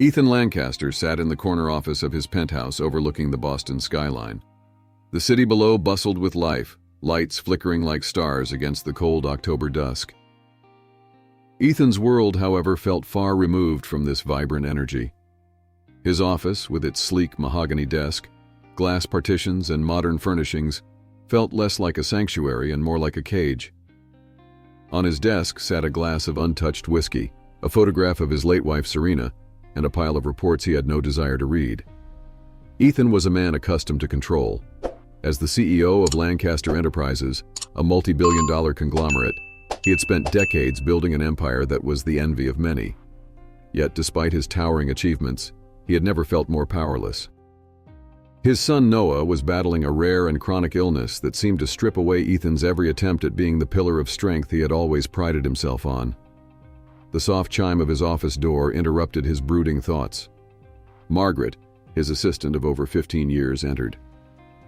Ethan Lancaster sat in the corner office of his penthouse overlooking the Boston skyline. The city below bustled with life, lights flickering like stars against the cold October dusk. Ethan's world, however, felt far removed from this vibrant energy. His office, with its sleek mahogany desk, glass partitions, and modern furnishings, felt less like a sanctuary and more like a cage. On his desk sat a glass of untouched whiskey, a photograph of his late wife Serena, and a pile of reports he had no desire to read. Ethan was a man accustomed to control. As the CEO of Lancaster Enterprises, a multi-billion-dollar conglomerate, he had spent decades building an empire that was the envy of many. Yet, despite his towering achievements, he had never felt more powerless. His son Noah was battling a rare and chronic illness that seemed to strip away Ethan's every attempt at being the pillar of strength he had always prided himself on. The soft chime of his office door interrupted his brooding thoughts. Margaret, his assistant of over 15 years, entered.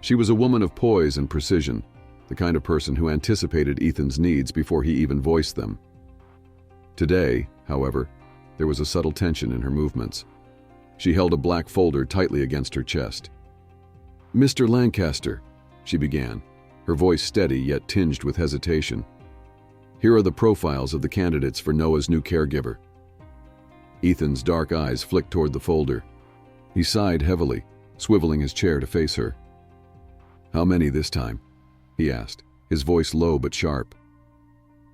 She was a woman of poise and precision, the kind of person who anticipated Ethan's needs before he even voiced them. Today, however, there was a subtle tension in her movements. She held a black folder tightly against her chest. "Mr. Lancaster," she began, her voice steady yet tinged with hesitation. "Here are the profiles of the candidates for Noah's new caregiver." Ethan's dark eyes flicked toward the folder. He sighed heavily, swiveling his chair to face her. "How many this time?" he asked, his voice low but sharp.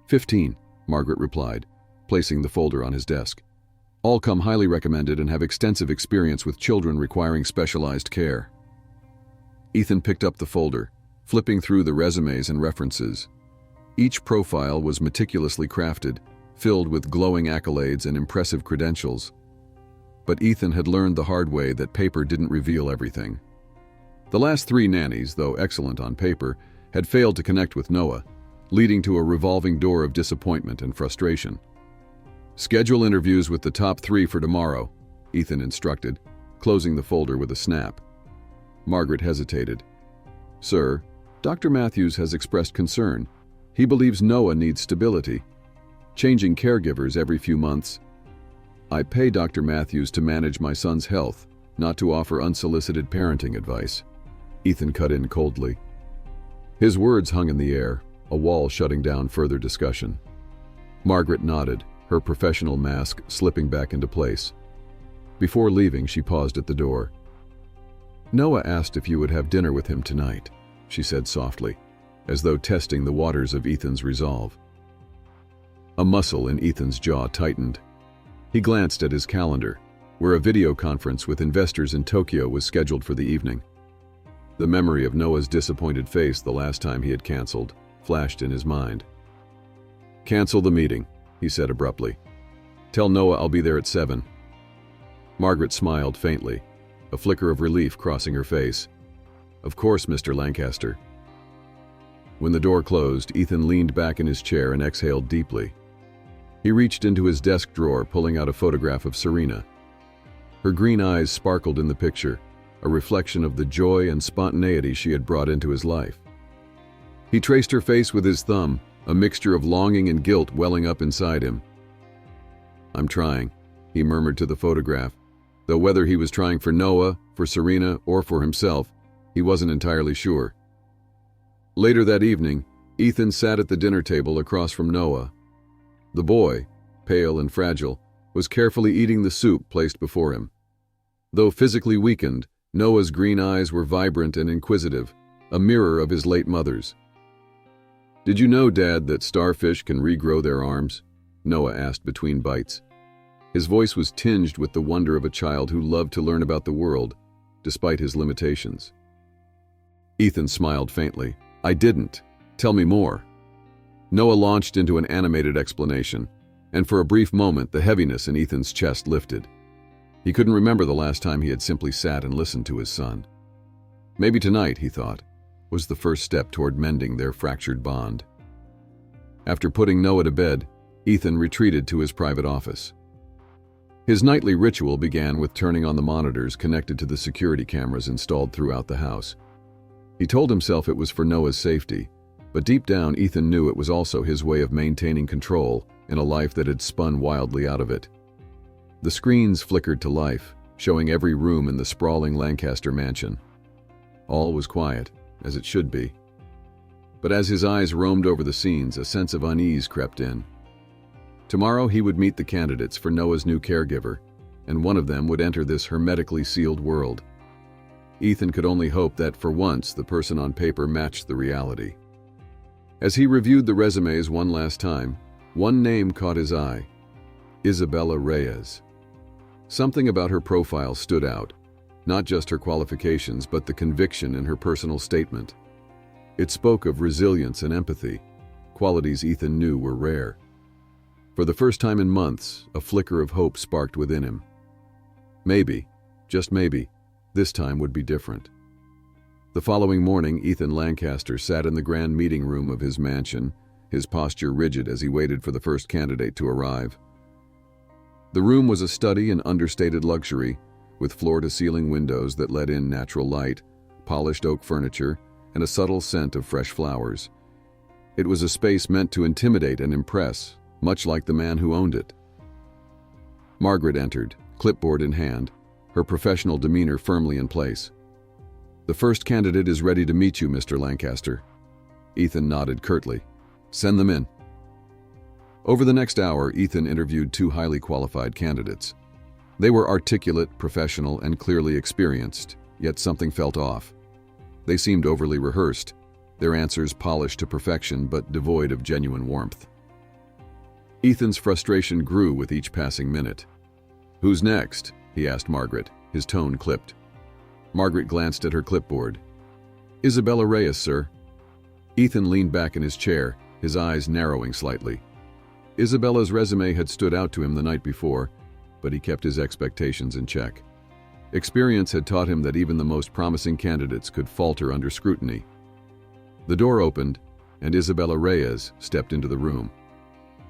15, Margaret replied, placing the folder on his desk. "All come highly recommended and have extensive experience with children requiring specialized care." Ethan picked up the folder, flipping through the resumes and references. Each profile was meticulously crafted, filled with glowing accolades and impressive credentials. But Ethan had learned the hard way that paper didn't reveal everything. The last 3 nannies, though excellent on paper, had failed to connect with Noah, leading to a revolving door of disappointment and frustration. "Schedule interviews with the top 3 for tomorrow," Ethan instructed, closing the folder with a snap. Margaret hesitated. "Sir, Dr. Matthews has expressed concern. He believes Noah needs stability. Changing caregivers every few months." "I pay Dr. Matthews to manage my son's health, not to offer unsolicited parenting advice," Ethan cut in coldly. His words hung in the air, a wall shutting down further discussion. Margaret nodded, her professional mask slipping back into place. Before leaving, she paused at the door. "Noah asked if you would have dinner with him tonight," she said softly, as though testing the waters of Ethan's resolve. A muscle in Ethan's jaw tightened. He glanced at his calendar, where a video conference with investors in Tokyo was scheduled for the evening. The memory of Noah's disappointed face the last time he had canceled flashed in his mind. "Cancel the meeting," he said abruptly. "Tell Noah I'll be there at 7. Margaret smiled faintly, a flicker of relief crossing her face. "Of course, Mr. Lancaster." When the door closed, Ethan leaned back in his chair and exhaled deeply. He reached into his desk drawer, pulling out a photograph of Serena. Her green eyes sparkled in the picture, a reflection of the joy and spontaneity she had brought into his life. He traced her face with his thumb, a mixture of longing and guilt welling up inside him. "I'm trying," he murmured to the photograph, though whether he was trying for Noah, for Serena, or for himself, he wasn't entirely sure. Later that evening, Ethan sat at the dinner table across from Noah. The boy, pale and fragile, was carefully eating the soup placed before him. Though physically weakened, Noah's green eyes were vibrant and inquisitive, a mirror of his late mother's. "Did you know, Dad, that starfish can regrow their arms?" Noah asked between bites. His voice was tinged with the wonder of a child who loved to learn about the world, despite his limitations. Ethan smiled faintly. "I didn't. Tell me more." Noah launched into an animated explanation, and for a brief moment the heaviness in Ethan's chest lifted. He couldn't remember the last time he had simply sat and listened to his son. Maybe tonight, he thought, was the first step toward mending their fractured bond. After putting Noah to bed, Ethan retreated to his private office. His nightly ritual began with turning on the monitors connected to the security cameras installed throughout the house. He told himself it was for Noah's safety, but deep down Ethan knew it was also his way of maintaining control in a life that had spun wildly out of it. The screens flickered to life, showing every room in the sprawling Lancaster mansion. All was quiet, as it should be. But as his eyes roamed over the scenes, a sense of unease crept in. Tomorrow he would meet the candidates for Noah's new caregiver, and one of them would enter this hermetically sealed world. Ethan could only hope that, for once, the person on paper matched the reality. As he reviewed the resumes one last time, one name caught his eye: Isabella Reyes. Something about her profile stood out, not just her qualifications, but the conviction in her personal statement. It spoke of resilience and empathy, qualities Ethan knew were rare. For the first time in months, a flicker of hope sparked within him. Maybe, just maybe, this time would be different. The following morning, Ethan Lancaster sat in the grand meeting room of his mansion, his posture rigid as he waited for the first candidate to arrive. The room was a study in understated luxury, with floor-to-ceiling windows that let in natural light, polished oak furniture, and a subtle scent of fresh flowers. It was a space meant to intimidate and impress, much like the man who owned it. Margaret entered, clipboard in hand, her professional demeanor firmly in place. "The first candidate is ready to meet you, Mr. Lancaster." Ethan nodded curtly. "Send them in." Over the next hour, Ethan interviewed two highly qualified candidates. They were articulate, professional, and clearly experienced, yet something felt off. They seemed overly rehearsed, their answers polished to perfection but devoid of genuine warmth. Ethan's frustration grew with each passing minute. "Who's next?" he asked Margaret, his tone clipped. Margaret glanced at her clipboard. "Isabella Reyes, sir." Ethan leaned back in his chair, his eyes narrowing slightly. Isabella's resume had stood out to him the night before, but he kept his expectations in check. Experience had taught him that even the most promising candidates could falter under scrutiny. The door opened, and Isabella Reyes stepped into the room.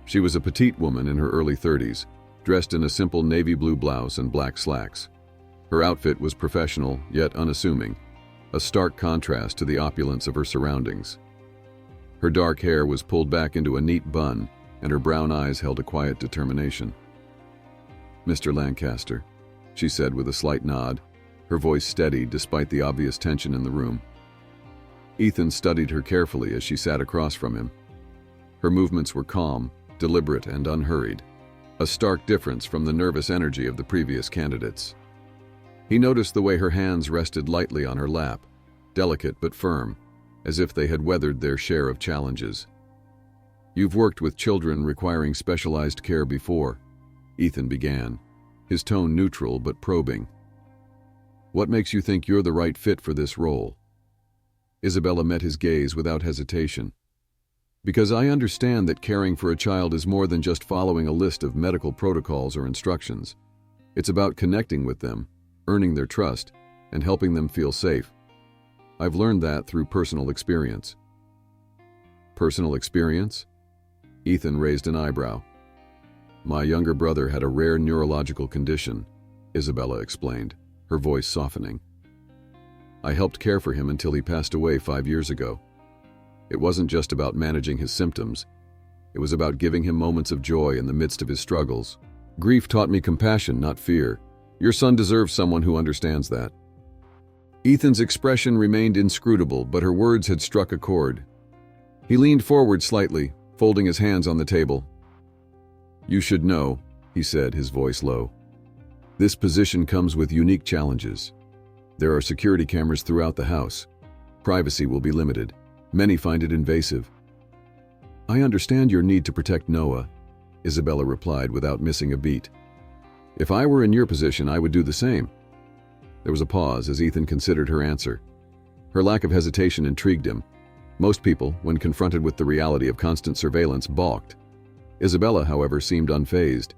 She was a petite woman in her early 30s, dressed in a simple navy blue blouse and black slacks. Her outfit was professional, yet unassuming, a stark contrast to the opulence of her surroundings. Her dark hair was pulled back into a neat bun, and her brown eyes held a quiet determination. "Mr. Lancaster," she said with a slight nod, her voice steady despite the obvious tension in the room. Ethan studied her carefully as she sat across from him. Her movements were calm, deliberate, and unhurried, a stark difference from the nervous energy of the previous candidates. He noticed the way her hands rested lightly on her lap, delicate but firm, as if they had weathered their share of challenges. "You've worked with children requiring specialized care before," Ethan began, his tone neutral but probing. "What makes you think you're the right fit for this role?" Isabella met his gaze without hesitation. "Because I understand that caring for a child is more than just following a list of medical protocols or instructions. It's about connecting with them, earning their trust, and helping them feel safe. I've learned that through personal experience." "Personal experience?" Ethan raised an eyebrow. "My younger brother had a rare neurological condition," Isabella explained, her voice softening. "I helped care for him until he passed away 5 years ago. It wasn't just about managing his symptoms. It was about giving him moments of joy in the midst of his struggles. Grief taught me compassion, not fear. Your son deserves someone who understands that." Ethan's expression remained inscrutable, but her words had struck a chord. He leaned forward slightly, folding his hands on the table. "You should know," he said, his voice low. "This position comes with unique challenges. There are security cameras throughout the house. Privacy will be limited. Many find it invasive." "I understand your need to protect Noah," Isabella replied without missing a beat. "If I were in your position, I would do the same." There was a pause as Ethan considered her answer. Her lack of hesitation intrigued him. Most people, when confronted with the reality of constant surveillance, balked. Isabella, however, seemed unfazed.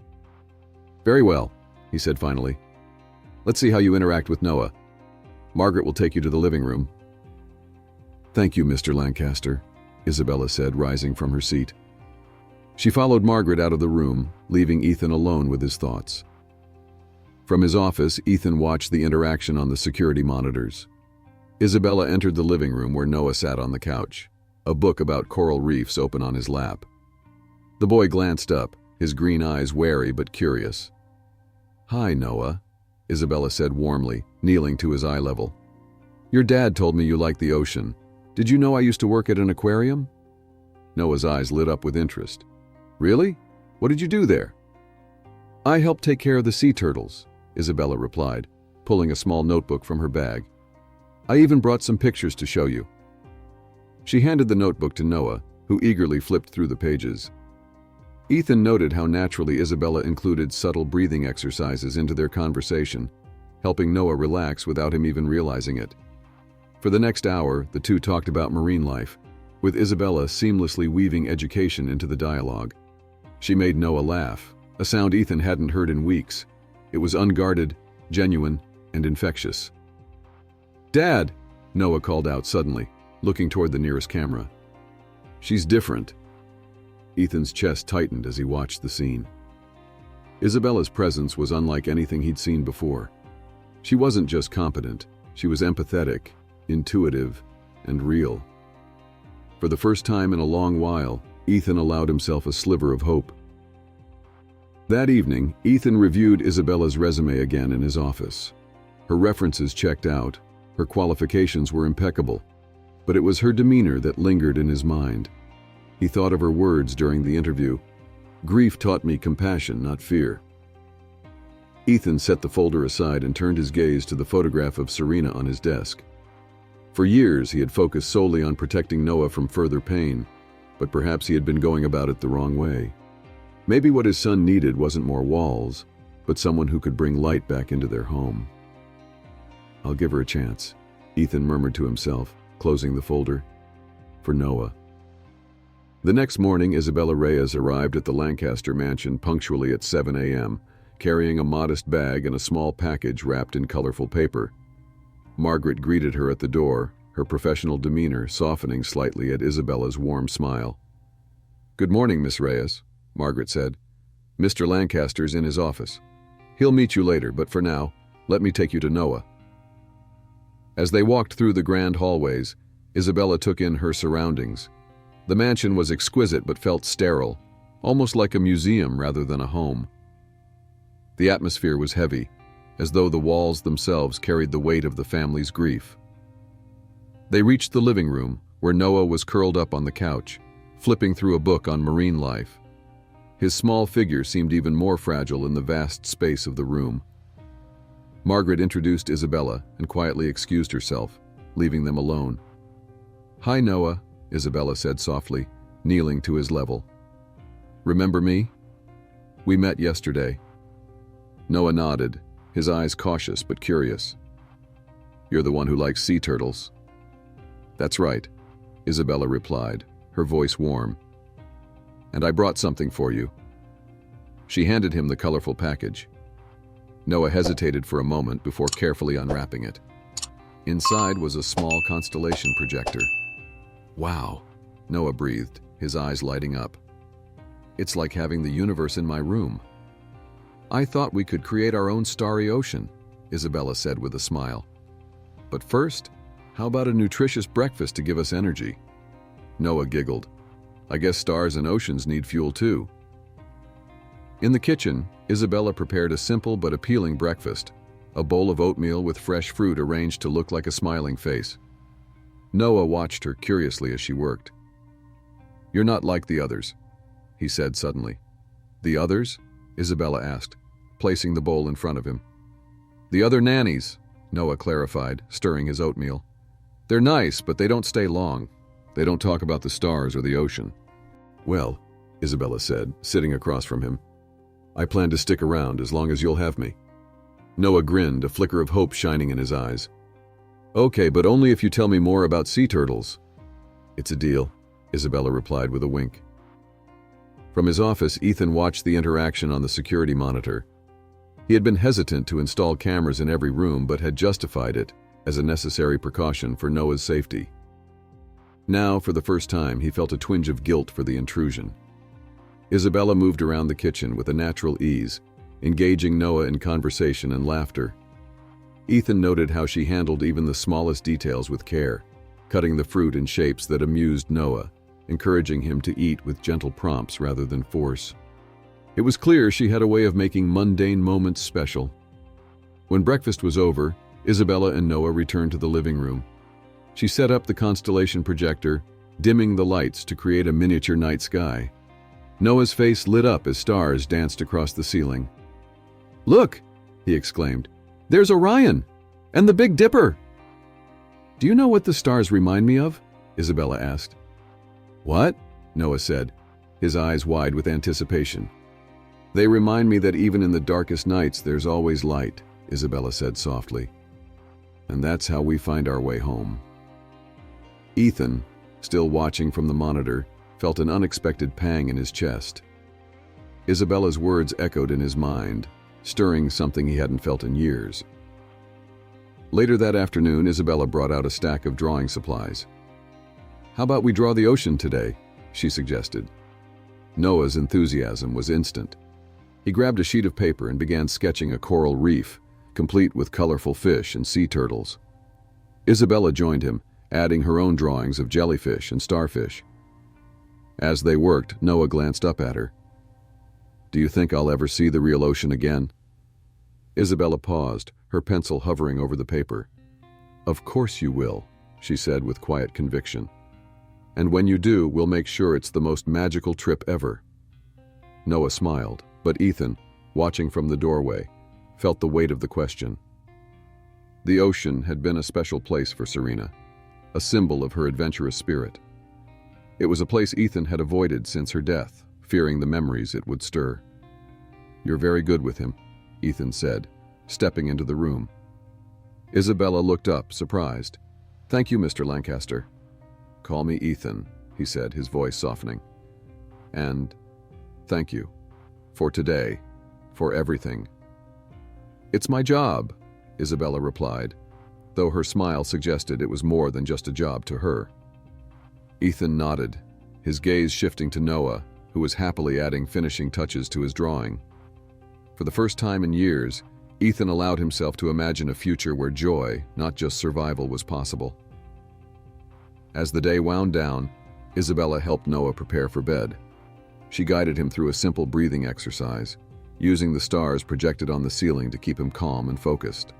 "Very well," he said finally. "Let's see how you interact with Noah. Margaret will take you to the living room." "Thank you, Mr. Lancaster," Isabella said, rising from her seat. She followed Margaret out of the room, leaving Ethan alone with his thoughts. From his office, Ethan watched the interaction on the security monitors. Isabella entered the living room where Noah sat on the couch, a book about coral reefs open on his lap. The boy glanced up, his green eyes wary but curious. "Hi, Noah," Isabella said warmly, kneeling to his eye level. "Your dad told me you like the ocean. Did you know I used to work at an aquarium?" Noah's eyes lit up with interest. "Really? What did you do there?" "I helped take care of the sea turtles," Isabella replied, pulling a small notebook from her bag. "I even brought some pictures to show you." She handed the notebook to Noah, who eagerly flipped through the pages. Ethan noted how naturally Isabella included subtle breathing exercises into their conversation, helping Noah relax without him even realizing it. For the next hour, the two talked about marine life, with Isabella seamlessly weaving education into the dialogue. She made Noah laugh, a sound Ethan hadn't heard in weeks. It was unguarded, genuine, and infectious. "Dad!" Noah called out suddenly, looking toward the nearest camera. "She's different." Ethan's chest tightened as he watched the scene. Isabella's presence was unlike anything he'd seen before. She wasn't just competent, she was empathetic, intuitive, and real. For the first time in a long while, Ethan allowed himself a sliver of hope. That evening, Ethan reviewed Isabella's resume again in his office. Her references checked out, her qualifications were impeccable, but it was her demeanor that lingered in his mind. He thought of her words during the interview. "Grief taught me compassion, not fear." Ethan set the folder aside and turned his gaze to the photograph of Serena on his desk. For years, he had focused solely on protecting Noah from further pain, but perhaps he had been going about it the wrong way. Maybe what his son needed wasn't more walls, but someone who could bring light back into their home. "I'll give her a chance," Ethan murmured to himself, closing the folder. "For Noah." The next morning, Isabella Reyes arrived at the Lancaster mansion punctually at 7 a.m., carrying a modest bag and a small package wrapped in colorful paper. Margaret greeted her at the door, her professional demeanor softening slightly at Isabella's warm smile. "Good morning, Miss Reyes," Margaret said. "Mr. Lancaster's in his office. He'll meet you later, but for now, let me take you to Noah." As they walked through the grand hallways, Isabella took in her surroundings. The mansion was exquisite but felt sterile, almost like a museum rather than a home. The atmosphere was heavy, as though the walls themselves carried the weight of the family's grief. They reached the living room, where Noah was curled up on the couch, flipping through a book on marine life. His small figure seemed even more fragile in the vast space of the room. Margaret introduced Isabella and quietly excused herself, leaving them alone. "Hi, Noah," Isabella said softly, kneeling to his level. "Remember me? We met yesterday." Noah nodded, his eyes cautious but curious. "You're the one who likes sea turtles." "That's right," Isabella replied, her voice warm. "And I brought something for you." She handed him the colorful package. Noah hesitated for a moment before carefully unwrapping it. Inside was a small constellation projector. "Wow," Noah breathed, his eyes lighting up. "It's like having the universe in my room." "I thought we could create our own starry ocean," Isabella said with a smile. "But first, how about a nutritious breakfast to give us energy?" Noah giggled. "I guess stars and oceans need fuel too." In the kitchen, Isabella prepared a simple but appealing breakfast, a bowl of oatmeal with fresh fruit arranged to look like a smiling face. Noah watched her curiously as she worked. "You're not like the others," he said suddenly. "The others?" Isabella asked, placing the bowl in front of him. "The other nannies," Noah clarified, stirring his oatmeal. "They're nice, but they don't stay long. They don't talk about the stars or the ocean." "Well," Isabella said, sitting across from him, "I plan to stick around as long as you'll have me." Noah grinned, a flicker of hope shining in his eyes. "Okay, but only if you tell me more about sea turtles." "It's a deal," Isabella replied with a wink. From his office, Ethan watched the interaction on the security monitor. He had been hesitant to install cameras in every room, but had justified it as a necessary precaution for Noah's safety. Now, for the first time, he felt a twinge of guilt for the intrusion. Isabella moved around the kitchen with a natural ease, engaging Noah in conversation and laughter. Ethan noted how she handled even the smallest details with care, cutting the fruit in shapes that amused Noah, encouraging him to eat with gentle prompts rather than force. It was clear she had a way of making mundane moments special. When breakfast was over, Isabella and Noah returned to the living room. She set up the constellation projector, dimming the lights to create a miniature night sky. Noah's face lit up as stars danced across the ceiling. "Look!" he exclaimed. "There's Orion! And the Big Dipper!" "Do you know what the stars remind me of?" Isabella asked. "What?" Noah said, his eyes wide with anticipation. "They remind me that even in the darkest nights there's always light," Isabella said softly. "And that's how we find our way home." Ethan, still watching from the monitor, felt an unexpected pang in his chest. Isabella's words echoed in his mind, stirring something he hadn't felt in years. Later that afternoon, Isabella brought out a stack of drawing supplies. "How about we draw the ocean today?" she suggested. Noah's enthusiasm was instant. He grabbed a sheet of paper and began sketching a coral reef, complete with colorful fish and sea turtles. Isabella joined him, adding her own drawings of jellyfish and starfish. As they worked, Noah glanced up at her. "Do you think I'll ever see the real ocean again?" Isabella paused, her pencil hovering over the paper. "Of course you will," she said with quiet conviction. "And when you do, we'll make sure it's the most magical trip ever." Noah smiled, but Ethan, watching from the doorway, felt the weight of the question. The ocean had been a special place for Serena, a symbol of her adventurous spirit. It was a place Ethan had avoided since her death, fearing the memories it would stir. "You're very good with him," Ethan said, stepping into the room. Isabella looked up, surprised. "Thank you, Mr. Lancaster." "Call me Ethan," he said, his voice softening. "And thank you. For today. For everything." "It's my job," Isabella replied, though her smile suggested it was more than just a job to her. Ethan nodded, his gaze shifting to Noah, who was happily adding finishing touches to his drawing. For the first time in years, Ethan allowed himself to imagine a future where joy, not just survival, was possible. As the day wound down, Isabella helped Noah prepare for bed. She guided him through a simple breathing exercise, using the stars projected on the ceiling to keep him calm and focused.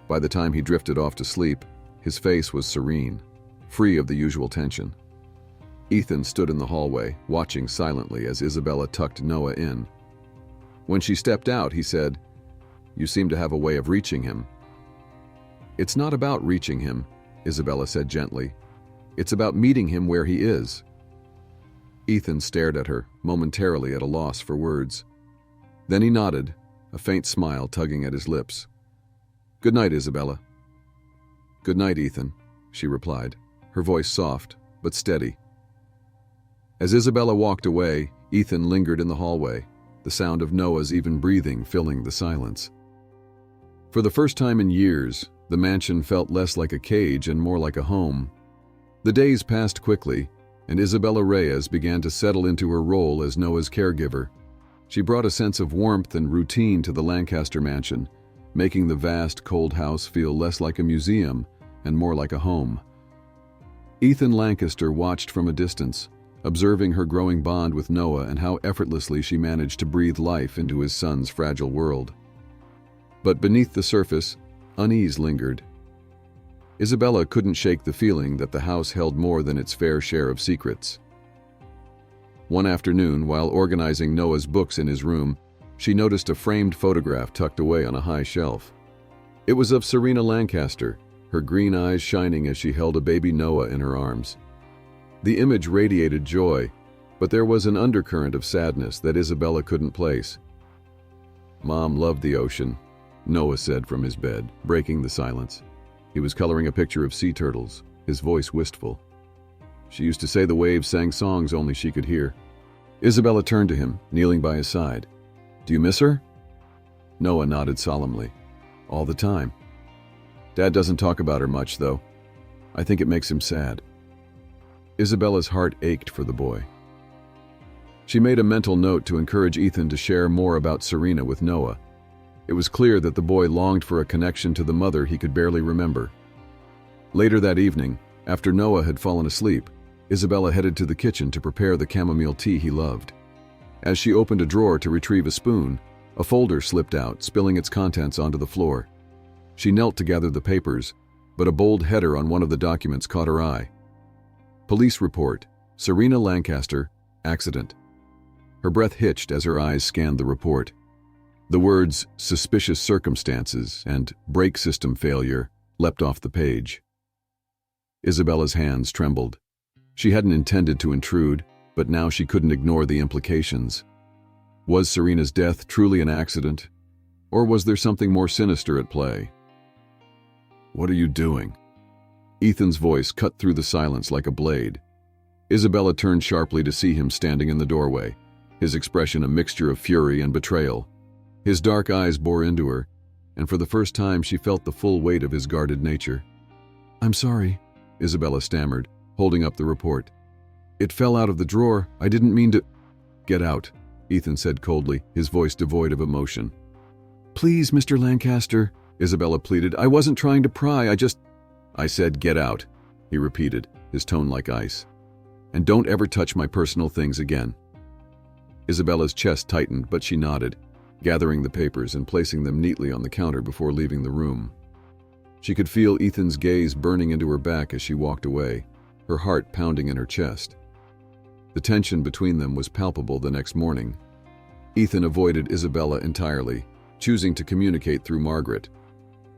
By the time he drifted off to sleep, his face was serene, free of the usual tension. Ethan stood in the hallway, watching silently as Isabella tucked Noah in. When she stepped out, he said, "You seem to have a way of reaching him." "It's not about reaching him," Isabella said gently. "It's about meeting him where he is." Ethan stared at her, momentarily at a loss for words. Then he nodded, a faint smile tugging at his lips. "Good night, Isabella." "Good night, Ethan," she replied, her voice soft but steady. As Isabella walked away, Ethan lingered in the hallway, the sound of Noah's even breathing filling the silence. For the first time in years, the mansion felt less like a cage and more like a home. The days passed quickly, and Isabella Reyes began to settle into her role as Noah's caregiver. She brought a sense of warmth and routine to the Lancaster mansion, making the vast, cold house feel less like a museum and more like a home. Ethan Lancaster watched from a distance, observing her growing bond with Noah and how effortlessly she managed to breathe life into his son's fragile world. But beneath the surface, unease lingered. Isabella couldn't shake the feeling that the house held more than its fair share of secrets. One afternoon, while organizing Noah's books in his room, she noticed a framed photograph tucked away on a high shelf. It was of Serena Lancaster, her green eyes shining as she held a baby Noah in her arms. The image radiated joy, but there was an undercurrent of sadness that Isabella couldn't place. "Mom loved the ocean," Noah said from his bed, breaking the silence. He was coloring a picture of sea turtles, his voice wistful. "She used to say the waves sang songs only she could hear." Isabella turned to him, kneeling by his side. "Do you miss her?" Noah nodded solemnly. "All the time. Dad doesn't talk about her much, though. I think it makes him sad." Isabella's heart ached for the boy. She made a mental note to encourage Ethan to share more about Serena with Noah. It was clear that the boy longed for a connection to the mother he could barely remember. Later that evening, after Noah had fallen asleep, Isabella headed to the kitchen to prepare the chamomile tea he loved. As she opened a drawer to retrieve a spoon, a folder slipped out, spilling its contents onto the floor. She knelt to gather the papers, but a bold header on one of the documents caught her eye. Police report, Serena Lancaster, accident. Her breath hitched as her eyes scanned the report. The words suspicious circumstances and brake system failure leapt off the page. Isabella's hands trembled. She hadn't intended to intrude, but now she couldn't ignore the implications. Was Serena's death truly an accident, or was there something more sinister at play? "What are you doing?" Ethan's voice cut through the silence like a blade. Isabella turned sharply to see him standing in the doorway, his expression a mixture of fury and betrayal. His dark eyes bore into her, and for the first time she felt the full weight of his guarded nature. "I'm sorry," Isabella stammered, holding up the report. "It fell out of the drawer. I didn't mean to—" "Get out," Ethan said coldly, his voice devoid of emotion. "Please, Mr. Lancaster," Isabella pleaded. "I wasn't trying to pry, I said get out," he repeated, his tone like ice. "And don't ever touch my personal things again." Isabella's chest tightened, but she nodded, gathering the papers and placing them neatly on the counter before leaving the room. She could feel Ethan's gaze burning into her back as she walked away, her heart pounding in her chest. The tension between them was palpable the next morning. Ethan avoided Isabella entirely, choosing to communicate through Margaret.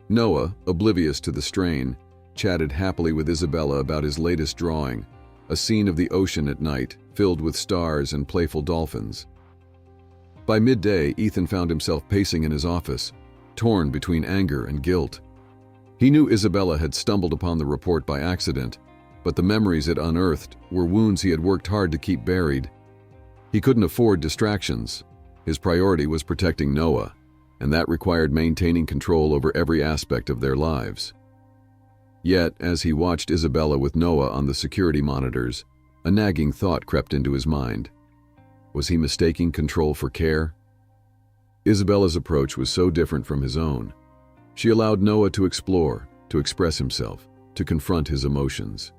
Noah, oblivious to the strain, chatted happily with Isabella about his latest drawing, a scene of the ocean at night, filled with stars and playful dolphins. By midday, Ethan found himself pacing in his office, torn between anger and guilt. He knew Isabella had stumbled upon the report by accident, but the memories it unearthed were wounds he had worked hard to keep buried. He couldn't afford distractions. His priority was protecting Noah, and that required maintaining control over every aspect of their lives. Yet, as he watched Isabella with Noah on the security monitors, a nagging thought crept into his mind. Was he mistaking control for care? Isabella's approach was so different from his own. She allowed Noah to explore, to express himself, to confront his emotions.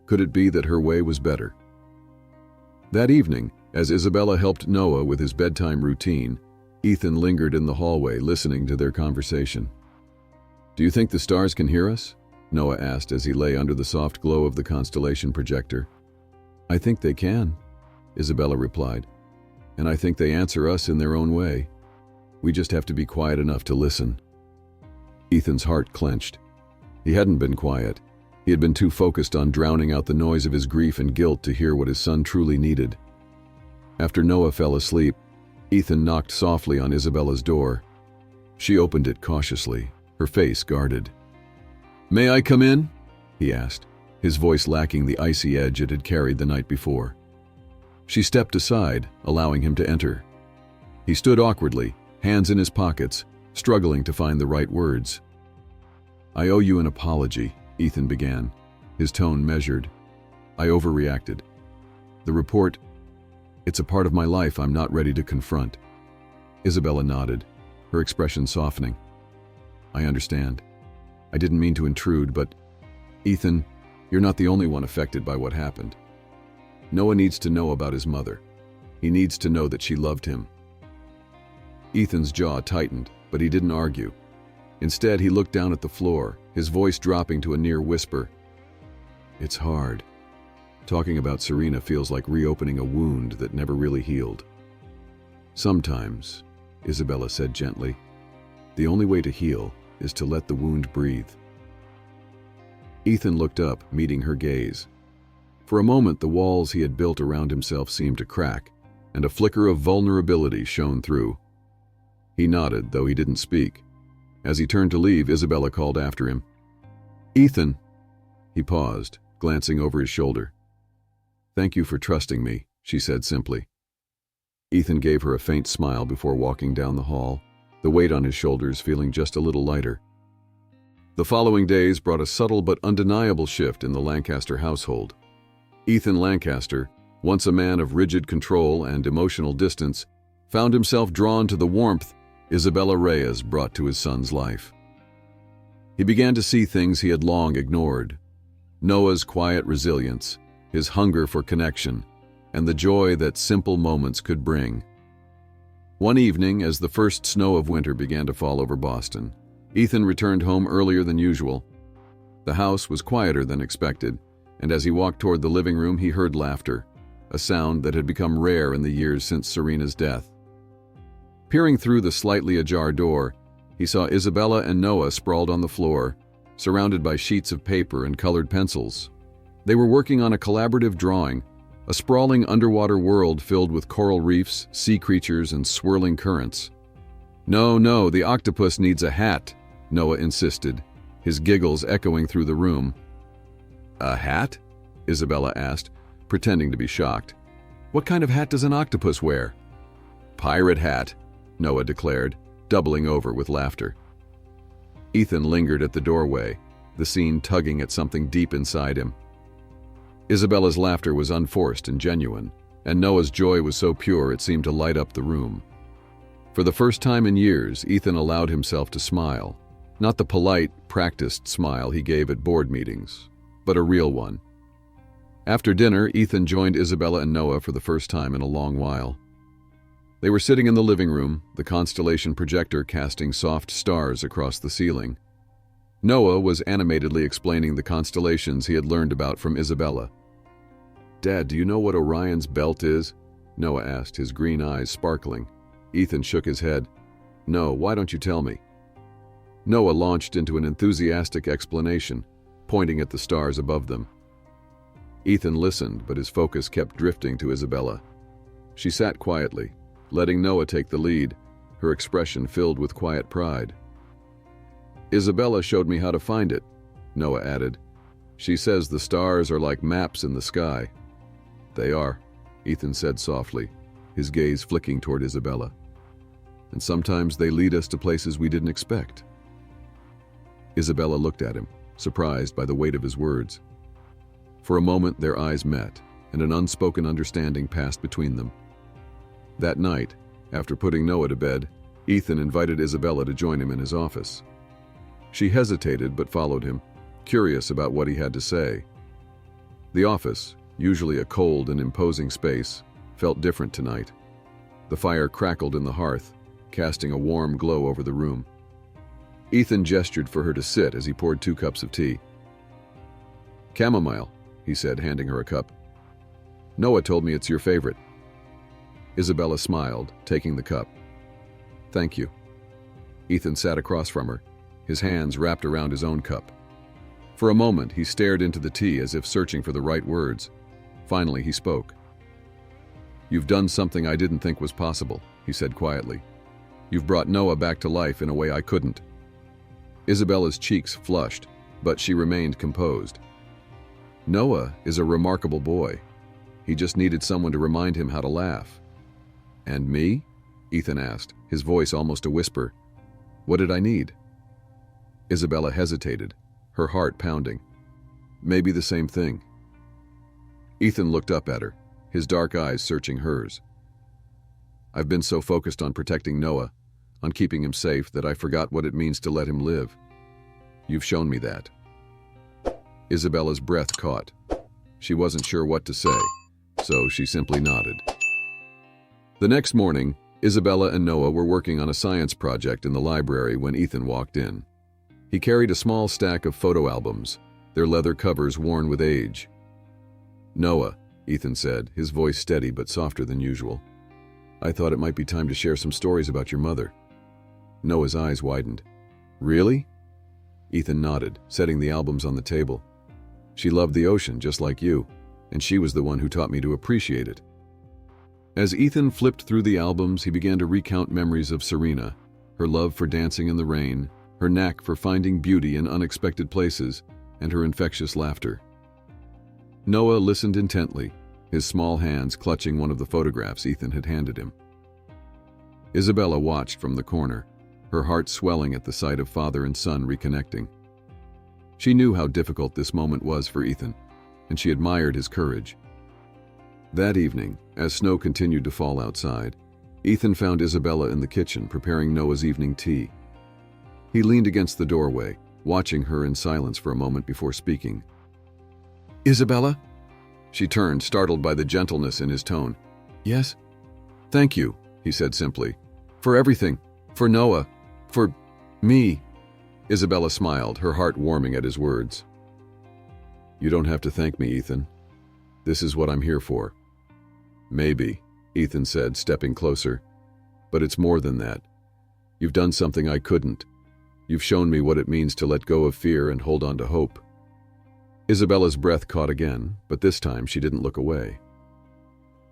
Could it be that her way was better? That evening, as Isabella helped Noah with his bedtime routine, Ethan lingered in the hallway listening to their conversation. "Do you think the stars can hear us?" Noah asked as he lay under the soft glow of the constellation projector. "I think they can," Isabella replied. "And I think they answer us in their own way. We just have to be quiet enough to listen." Ethan's heart clenched. He hadn't been quiet. He had been too focused on drowning out the noise of his grief and guilt to hear what his son truly needed. After Noah fell asleep, Ethan knocked softly on Isabella's door. She opened it cautiously, her face guarded. "May I come in?" he asked, his voice lacking the icy edge it had carried the night before. She stepped aside, allowing him to enter. He stood awkwardly, hands in his pockets, struggling to find the right words. "I owe you an apology," Ethan began, his tone measured. "I overreacted. The report, it's a part of my life I'm not ready to confront." Isabella nodded, her expression softening. "I understand. I didn't mean to intrude, but Ethan, you're not the only one affected by what happened. Noah needs to know about his mother. He needs to know that she loved him." Ethan's jaw tightened, but he didn't argue. Instead, he looked down at the floor, his voice dropping to a near whisper. "It's hard. Talking about Serena feels like reopening a wound that never really healed." "Sometimes," Isabella said gently, "the only way to heal is to let the wound breathe." Ethan looked up, meeting her gaze. For a moment, the walls he had built around himself seemed to crack, and a flicker of vulnerability shone through. He nodded, though he didn't speak. As he turned to leave, Isabella called after him. "Ethan!" He paused, glancing over his shoulder. "Thank you for trusting me," she said simply. Ethan gave her a faint smile before walking down the hall, the weight on his shoulders feeling just a little lighter. The following days brought a subtle but undeniable shift in the Lancaster household. Ethan Lancaster, once a man of rigid control and emotional distance, found himself drawn to the warmth Isabella Reyes brought to his son's life. He began to see things he had long ignored. Noah's quiet resilience, his hunger for connection, and the joy that simple moments could bring. One evening, as the first snow of winter began to fall over Boston, Ethan returned home earlier than usual. The house was quieter than expected, and as he walked toward the living room, he heard laughter, a sound that had become rare in the years since Serena's death. Peering through the slightly ajar door, he saw Isabella and Noah sprawled on the floor, surrounded by sheets of paper and colored pencils. They were working on a collaborative drawing, a sprawling underwater world filled with coral reefs, sea creatures, and swirling currents. No, the octopus needs a hat," Noah insisted, his giggles echoing through the room. "A hat?" Isabella asked, pretending to be shocked. "What kind of hat does an octopus wear?" "Pirate hat," Noah declared, doubling over with laughter. Ethan lingered at the doorway, the scene tugging at something deep inside him. Isabella's laughter was unforced and genuine, and Noah's joy was so pure it seemed to light up the room. For the first time in years, Ethan allowed himself to smile, not the polite, practiced smile he gave at board meetings, but a real one. After dinner, Ethan joined Isabella and Noah for the first time in a long while. They were sitting in the living room, the constellation projector casting soft stars across the ceiling. Noah was animatedly explaining the constellations he had learned about from Isabella. "Dad, do you know what Orion's belt is?" Noah asked, his green eyes sparkling. Ethan shook his head. "No, why don't you tell me?" Noah launched into an enthusiastic explanation, pointing at the stars above them. Ethan listened, but his focus kept drifting to Isabella. She sat quietly, letting Noah take the lead, her expression filled with quiet pride. "Isabella showed me how to find it," Noah added. "She says the stars are like maps in the sky." "They are," Ethan said softly, his gaze flicking toward Isabella. "And sometimes they lead us to places we didn't expect." Isabella looked at him, surprised by the weight of his words. For a moment their eyes met, and an unspoken understanding passed between them. That night, after putting Noah to bed, Ethan invited Isabella to join him in his office. She hesitated but followed him, curious about what he had to say. The office, usually a cold and imposing space, felt different tonight. The fire crackled in the hearth, casting a warm glow over the room. Ethan gestured for her to sit as he poured 2 cups of tea. "Chamomile," he said, handing her a cup. "Noah told me it's your favorite." Isabella smiled, taking the cup. "Thank you." Ethan sat across from her, his hands wrapped around his own cup. For a moment, he stared into the tea as if searching for the right words. Finally, he spoke. "You've done something I didn't think was possible," he said quietly. "You've brought Noah back to life in a way I couldn't." Isabella's cheeks flushed, but she remained composed. "Noah is a remarkable boy. He just needed someone to remind him how to laugh." "And me?" Ethan asked, his voice almost a whisper. "What did I need?" Isabella hesitated, her heart pounding. "Maybe the same thing." Ethan looked up at her, his dark eyes searching hers. "I've been so focused on protecting Noah, on keeping him safe, that I forgot what it means to let him live. You've shown me that." Isabella's breath caught. She wasn't sure what to say, so she simply nodded. The next morning, Isabella and Noah were working on a science project in the library when Ethan walked in. He carried a small stack of photo albums, their leather covers worn with age. "Noah," Ethan said, his voice steady but softer than usual. "I thought it might be time to share some stories about your mother." Noah's eyes widened. "Really?" Ethan nodded, setting the albums on the table. "She loved the ocean just like you, and she was the one who taught me to appreciate it." As Ethan flipped through the albums, he began to recount memories of Serena, her love for dancing in the rain, her knack for finding beauty in unexpected places, and her infectious laughter. Noah listened intently, his small hands clutching one of the photographs Ethan had handed him. Isabella watched from the corner, her heart swelling at the sight of father and son reconnecting. She knew how difficult this moment was for Ethan, and she admired his courage. That evening, as snow continued to fall outside, Ethan found Isabella in the kitchen preparing Noah's evening tea. He leaned against the doorway, watching her in silence for a moment before speaking. "Isabella?" She turned, startled by the gentleness in his tone. "Yes? Thank you," he said simply. "For everything. For Noah. For me." Isabella smiled, her heart warming at his words. "You don't have to thank me, Ethan. This is what I'm here for." "Maybe," Ethan said, stepping closer. "But it's more than that. You've done something I couldn't. You've shown me what it means to let go of fear and hold on to hope." Isabella's breath caught again, but this time she didn't look away.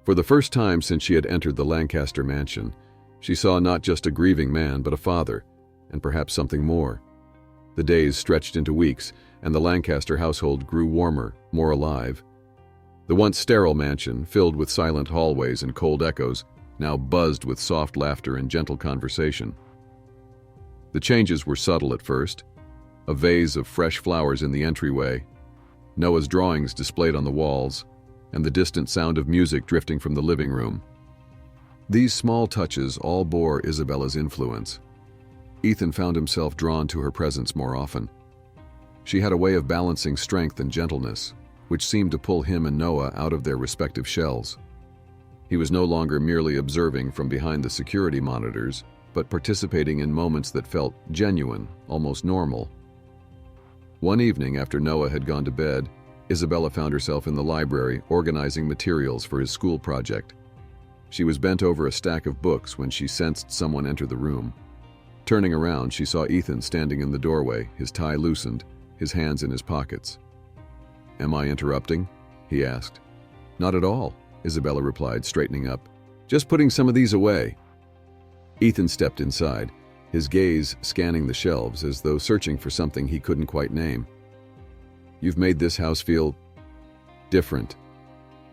For the first time since she had entered the Lancaster mansion, she saw not just a grieving man, but a father, and perhaps something more. The days stretched into weeks, and the Lancaster household grew warmer, more alive. The once sterile mansion, filled with silent hallways and cold echoes, now buzzed with soft laughter and gentle conversation. The changes were subtle at first. A vase of fresh flowers in the entryway, Noah's drawings displayed on the walls, and the distant sound of music drifting from the living room. These small touches all bore Isabella's influence. Ethan found himself drawn to her presence more often. She had a way of balancing strength and gentleness, which seemed to pull him and Noah out of their respective shells. He was no longer merely observing from behind the security monitors, but participating in moments that felt genuine, almost normal. One evening after Noah had gone to bed, Isabella found herself in the library organizing materials for his school project. She was bent over a stack of books when she sensed someone enter the room. Turning around, she saw Ethan standing in the doorway, his tie loosened, his hands in his pockets. "Am I interrupting?" he asked. "Not at all," Isabella replied, straightening up. "Just putting some of these away." Ethan stepped inside, his gaze scanning the shelves as though searching for something he couldn't quite name. "You've made this house feel different."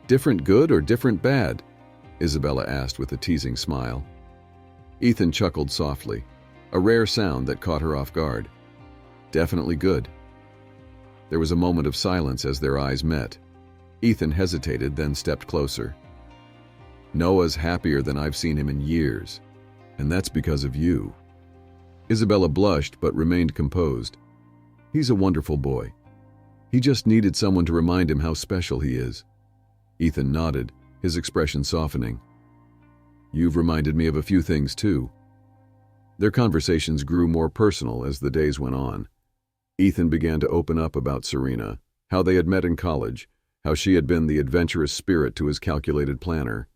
"Different good or different bad?" Isabella asked with a teasing smile. Ethan chuckled softly, a rare sound that caught her off guard. "Definitely good." There was a moment of silence as their eyes met. Ethan hesitated, then stepped closer. "Noah's happier than I've seen him in years, and that's because of you." Isabella blushed but remained composed. "He's a wonderful boy. He just needed someone to remind him how special he is." Ethan nodded, his expression softening. "You've reminded me of a few things too." Their conversations grew more personal as the days went on. Ethan began to open up about Serena, how they had met in college, how she had been the adventurous spirit to his calculated planner.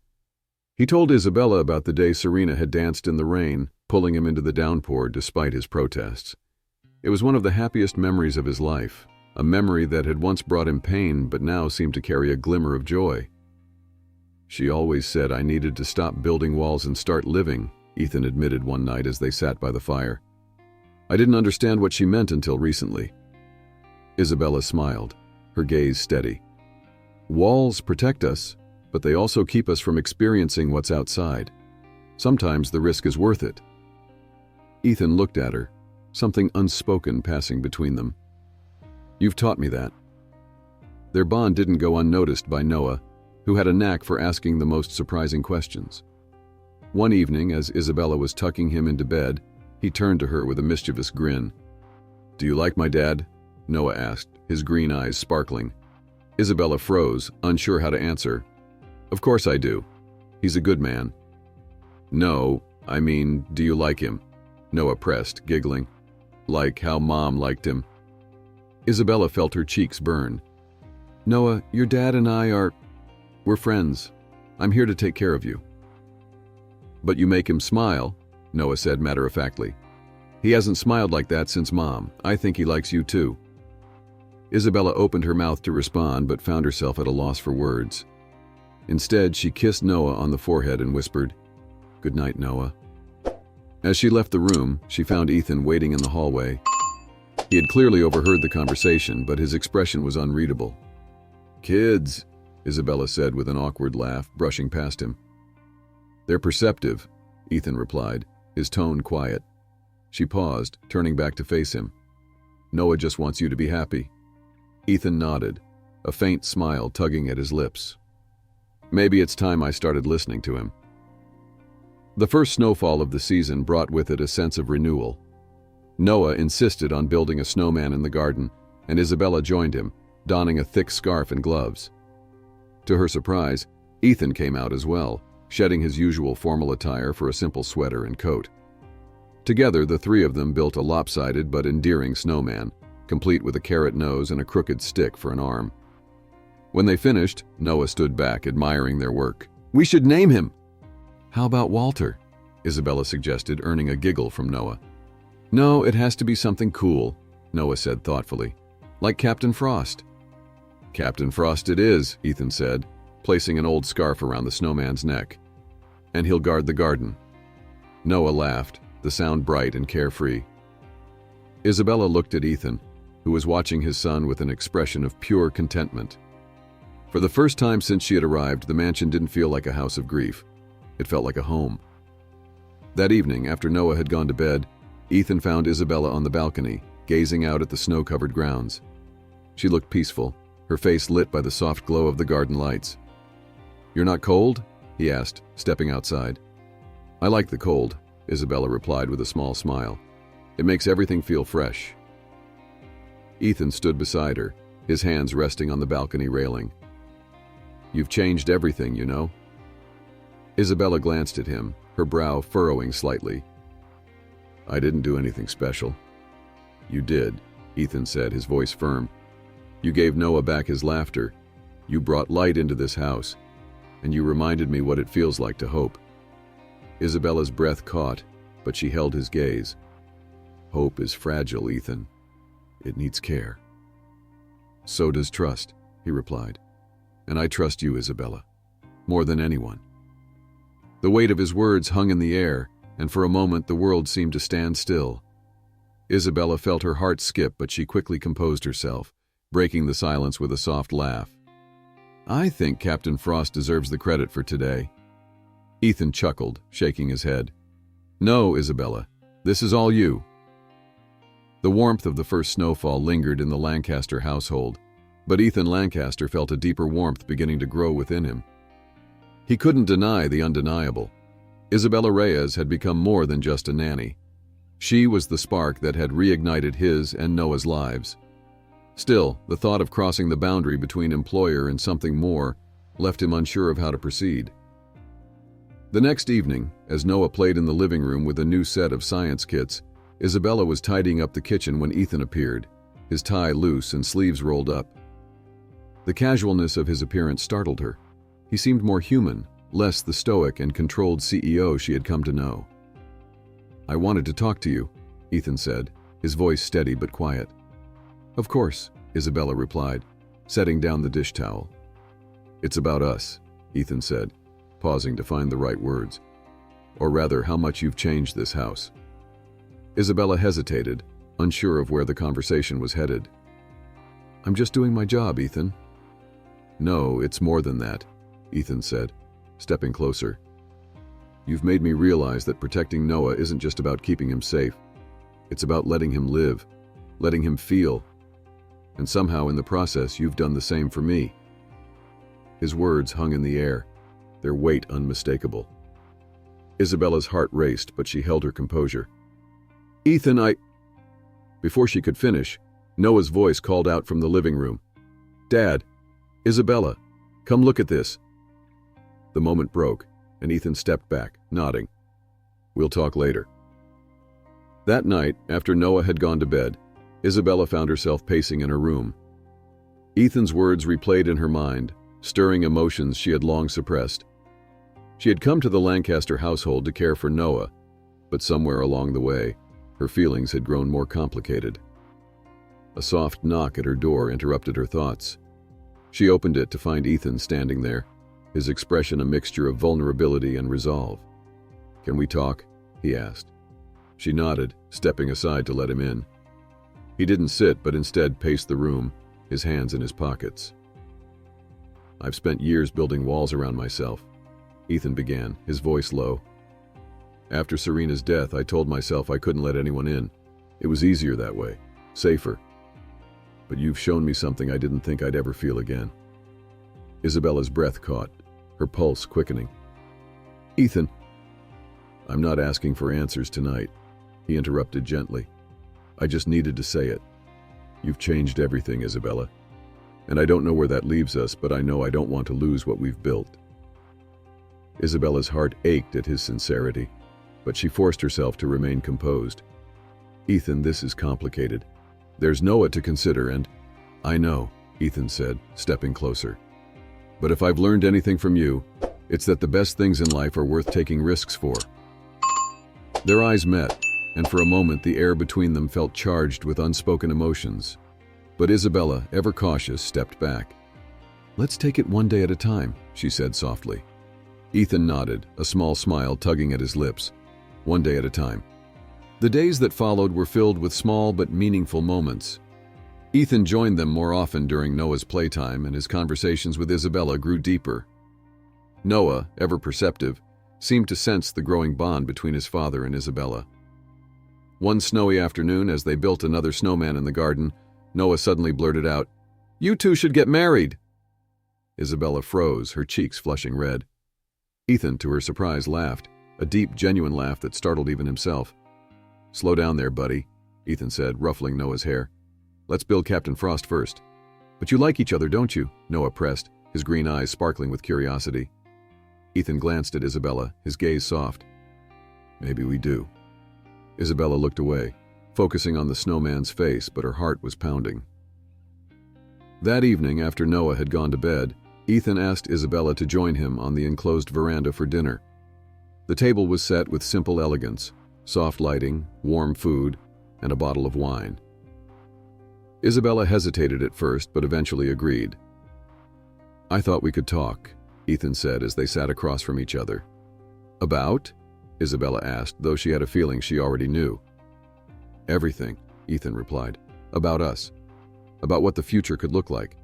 He told Isabella about the day Serena had danced in the rain, pulling him into the downpour despite his protests. It was one of the happiest memories of his life, a memory that had once brought him pain but now seemed to carry a glimmer of joy. "She always said I needed to stop building walls and start living," Ethan admitted one night as they sat by the fire. "I didn't understand what she meant until recently." Isabella smiled, her gaze steady. "Walls protect us, but they also keep us from experiencing what's outside. Sometimes the risk is worth it." Ethan looked at her, something unspoken passing between them. "You've taught me that." Their bond didn't go unnoticed by Noah, who had a knack for asking the most surprising questions. One evening, as Isabella was tucking him into bed, he turned to her with a mischievous grin. "Do you like my dad?" Noah asked, his green eyes sparkling. Isabella froze, unsure how to answer. "Of course I do. He's a good man." "No, I mean, do you like him?" Noah pressed, giggling. "Like how Mom liked him." Isabella felt her cheeks burn. "Noah, your dad and we're friends. I'm here to take care of you." "But you make him smile," Noah said matter-of-factly. "He hasn't smiled like that since Mom. I think he likes you too." Isabella opened her mouth to respond but found herself at a loss for words. Instead, she kissed Noah on the forehead and whispered, "Good night, Noah." As she left the room, she found Ethan waiting in the hallway. He had clearly overheard the conversation, but his expression was unreadable. "Kids," Isabella said with an awkward laugh, brushing past him. "They're perceptive," Ethan replied, his tone quiet. She paused, turning back to face him. "Noah just wants you to be happy." Ethan nodded, a faint smile tugging at his lips. "Maybe it's time I started listening to him." The first snowfall of the season brought with it a sense of renewal. Noah insisted on building a snowman in the garden, and Isabella joined him, donning a thick scarf and gloves. To her surprise, Ethan came out as well, shedding his usual formal attire for a simple sweater and coat. Together, the three of them built a lopsided but endearing snowman, complete with a carrot nose and a crooked stick for an arm. When they finished, Noah stood back, admiring their work. "We should name him!" "How about Walter?" Isabella suggested, earning a giggle from Noah. "No, it has to be something cool," Noah said thoughtfully. "Like Captain Frost." "Captain Frost it is," Ethan said, placing an old scarf around the snowman's neck. "And he'll guard the garden." Noah laughed, the sound bright and carefree. Isabella looked at Ethan, who was watching his son with an expression of pure contentment. For the first time since she had arrived, the mansion didn't feel like a house of grief. It felt like a home. That evening, after Noah had gone to bed, Ethan found Isabella on the balcony, gazing out at the snow-covered grounds. She looked peaceful, her face lit by the soft glow of the garden lights. "You're not cold?" he asked, stepping outside. "I like the cold," Isabella replied with a small smile. "It makes everything feel fresh." Ethan stood beside her, his hands resting on the balcony railing. "You've changed everything, you know." Isabella glanced at him, her brow furrowing slightly. "I didn't do anything special." "You did," Ethan said, his voice firm. "You gave Noah back his laughter. You brought light into this house, and you reminded me what it feels like to hope." Isabella's breath caught, but she held his gaze. "Hope is fragile, Ethan. It needs care." "So does trust," he replied. "And I trust you, Isabella, more than anyone." The weight of his words hung in the air, and for a moment the world seemed to stand still. Isabella felt her heart skip, but she quickly composed herself, breaking the silence with a soft laugh. "I think Captain Frost deserves the credit for today." Ethan chuckled, shaking his head. "No, Isabella, this is all you." The warmth of the first snowfall lingered in the Lancaster household, but Ethan Lancaster felt a deeper warmth beginning to grow within him. He couldn't deny the undeniable. Isabella Reyes had become more than just a nanny. She was the spark that had reignited his and Noah's lives. Still, the thought of crossing the boundary between employer and something more left him unsure of how to proceed. The next evening, as Noah played in the living room with a new set of science kits, Isabella was tidying up the kitchen when Ethan appeared, his tie loose and sleeves rolled up. The casualness of his appearance startled her. He seemed more human, less the stoic and controlled CEO she had come to know. "I wanted to talk to you," Ethan said, his voice steady but quiet. "Of course," Isabella replied, setting down the dish towel. "It's about us," Ethan said, pausing to find the right words. "Or rather, how much you've changed this house." Isabella hesitated, unsure of where the conversation was headed. "I'm just doing my job, Ethan." "No, it's more than that," Ethan said, stepping closer. "You've made me realize that protecting Noah isn't just about keeping him safe. It's about letting him live, letting him feel. And somehow in the process, you've done the same for me." His words hung in the air, their weight unmistakable. Isabella's heart raced, but she held her composure. "Ethan, Before she could finish, Noah's voice called out from the living room. "Dad, Isabella, come look at this." The moment broke, and Ethan stepped back, nodding. "We'll talk later." That night, after Noah had gone to bed, Isabella found herself pacing in her room. Ethan's words replayed in her mind, stirring emotions she had long suppressed. She had come to the Lancaster household to care for Noah, but somewhere along the way, her feelings had grown more complicated. A soft knock at her door interrupted her thoughts. She opened it to find Ethan standing there, his expression a mixture of vulnerability and resolve. "Can we talk?" he asked. She nodded, stepping aside to let him in. He didn't sit, but instead paced the room, his hands in his pockets. "I've spent years building walls around myself," Ethan began, his voice low. "After Serena's death, I told myself I couldn't let anyone in. It was easier that way, safer. But you've shown me something I didn't think I'd ever feel again." Isabella's breath caught, her pulse quickening. "Ethan." "I'm not asking for answers tonight," he interrupted gently. "I just needed to say it. You've changed everything, Isabella. And I don't know where that leaves us, but I know I don't want to lose what we've built." Isabella's heart ached at his sincerity, but she forced herself to remain composed. "Ethan, this is complicated. There's Noah to consider and—" "I know," Ethan said, stepping closer. "But if I've learned anything from you, it's that the best things in life are worth taking risks for." Their eyes met, and for a moment the air between them felt charged with unspoken emotions. But Isabella, ever cautious, stepped back. "Let's take it one day at a time," she said softly. Ethan nodded, a small smile tugging at his lips. One day at a time. The days that followed were filled with small but meaningful moments. Ethan joined them more often during Noah's playtime, and his conversations with Isabella grew deeper. Noah, ever perceptive, seemed to sense the growing bond between his father and Isabella. One snowy afternoon, as they built another snowman in the garden, Noah suddenly blurted out, "You two should get married!" Isabella froze, her cheeks flushing red. Ethan, to her surprise, laughed, a deep, genuine laugh that startled even himself. "Slow down there, buddy," Ethan said, ruffling Noah's hair. "Let's build Captain Frost first." "But you like each other, don't you?" Noah pressed, his green eyes sparkling with curiosity. Ethan glanced at Isabella, his gaze soft. "Maybe we do." Isabella looked away, focusing on the snowman's face, but her heart was pounding. That evening, after Noah had gone to bed, Ethan asked Isabella to join him on the enclosed veranda for dinner. The table was set with simple elegance, soft lighting, warm food, and a bottle of wine. Isabella hesitated at first, but eventually agreed. "I thought we could talk," Ethan said as they sat across from each other. "About?" Isabella asked, though she had a feeling she already knew. "Everything," Ethan replied. "About us. About what the future could look like."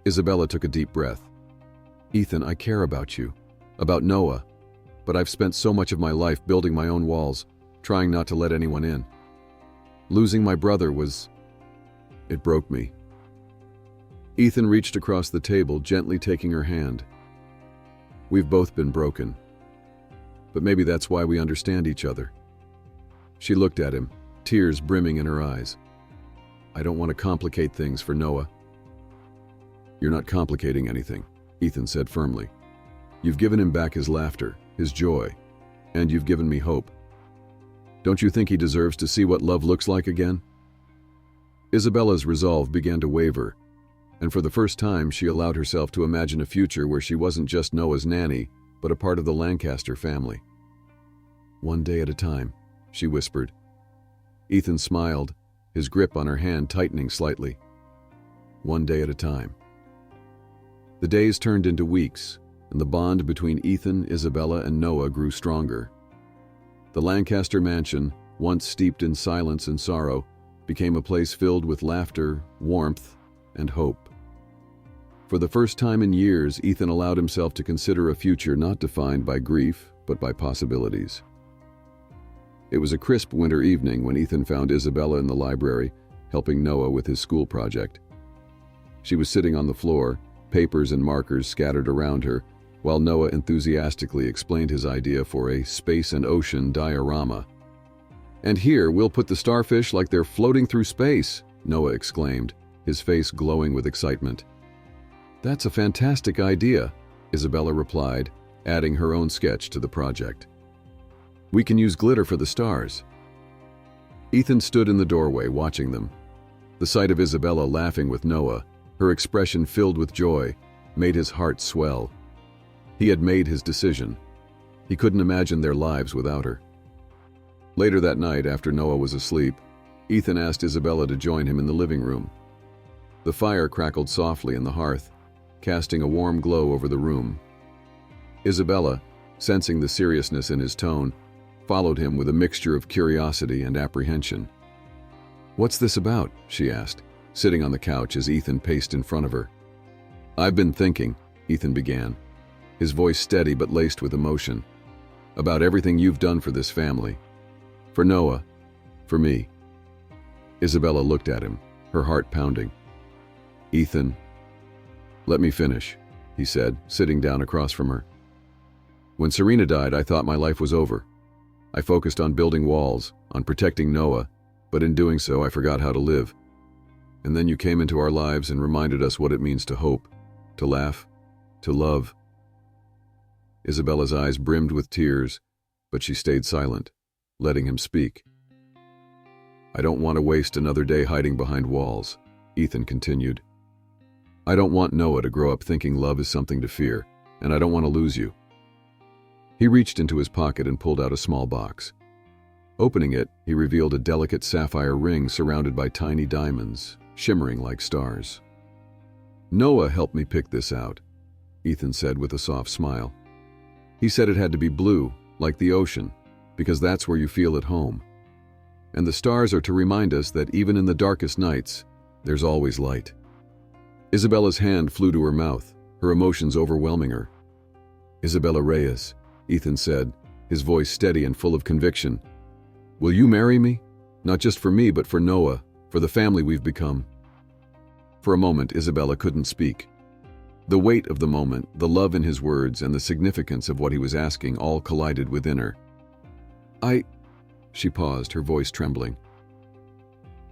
Isabella took a deep breath. "Ethan, I care about you. About Noah. But I've spent so much of my life building my own walls, trying not to let anyone in. Losing my brother it broke me." Ethan reached across the table, gently taking her hand. "We've both been broken. But maybe that's why we understand each other." She looked at him, tears brimming in her eyes. "I don't want to complicate things for Noah." "You're not complicating anything," Ethan said firmly. "You've given him back his laughter, his joy, and you've given me hope. Don't you think he deserves to see what love looks like again?" Isabella's resolve began to waver, and for the first time she allowed herself to imagine a future where she wasn't just Noah's nanny, but a part of the Lancaster family. "One day at a time," she whispered. Ethan smiled, his grip on her hand tightening slightly. One day at a time. The days turned into weeks, and the bond between Ethan, Isabella, and Noah grew stronger. The Lancaster mansion, once steeped in silence and sorrow, became a place filled with laughter, warmth, and hope. For the first time in years, Ethan allowed himself to consider a future not defined by grief, but by possibilities. It was a crisp winter evening when Ethan found Isabella in the library, helping Noah with his school project. She was sitting on the floor, papers and markers scattered around her, while Noah enthusiastically explained his idea for a space and ocean diorama. "And here we'll put the starfish like they're floating through space," Noah exclaimed, his face glowing with excitement. "That's a fantastic idea," Isabella replied, adding her own sketch to the project. "We can use glitter for the stars." Ethan stood in the doorway watching them. The sight of Isabella laughing with Noah, her expression filled with joy, made his heart swell. He had made his decision. He couldn't imagine their lives without her. Later that night, after Noah was asleep, Ethan asked Isabella to join him in the living room. The fire crackled softly in the hearth, casting a warm glow over the room. Isabella, sensing the seriousness in his tone, followed him with a mixture of curiosity and apprehension. "What's this about?" she asked, sitting on the couch as Ethan paced in front of her. "I've been thinking," Ethan began, his voice steady but laced with emotion, "about everything you've done for this family. For Noah, for me." Isabella looked at him, her heart pounding. "Ethan, let me finish," he said, sitting down across from her. "When Serena died, I thought my life was over. I focused on building walls, on protecting Noah, but in doing so, I forgot how to live. And then you came into our lives and reminded us what it means to hope, to laugh, to love. Isabella's eyes brimmed with tears, but she stayed silent, letting him speak. I don't want to waste another day hiding behind walls, Ethan continued. I don't want Noah to grow up thinking love is something to fear, and I don't want to lose you. He reached into his pocket and pulled out a small box. Opening it, he revealed a delicate sapphire ring surrounded by tiny diamonds, shimmering like stars. Noah helped me pick this out, Ethan said with a soft smile. He said it had to be blue, like the ocean, because that's where you feel at home. And the stars are to remind us that even in the darkest nights, there's always light. Isabella's hand flew to her mouth, her emotions overwhelming her. Isabella Reyes, Ethan said, his voice steady and full of conviction. Will you marry me? Not just for me, but for Noah, for the family we've become. For a moment, Isabella couldn't speak. The weight of the moment, the love in his words, and the significance of what he was asking all collided within her. She paused, her voice trembling.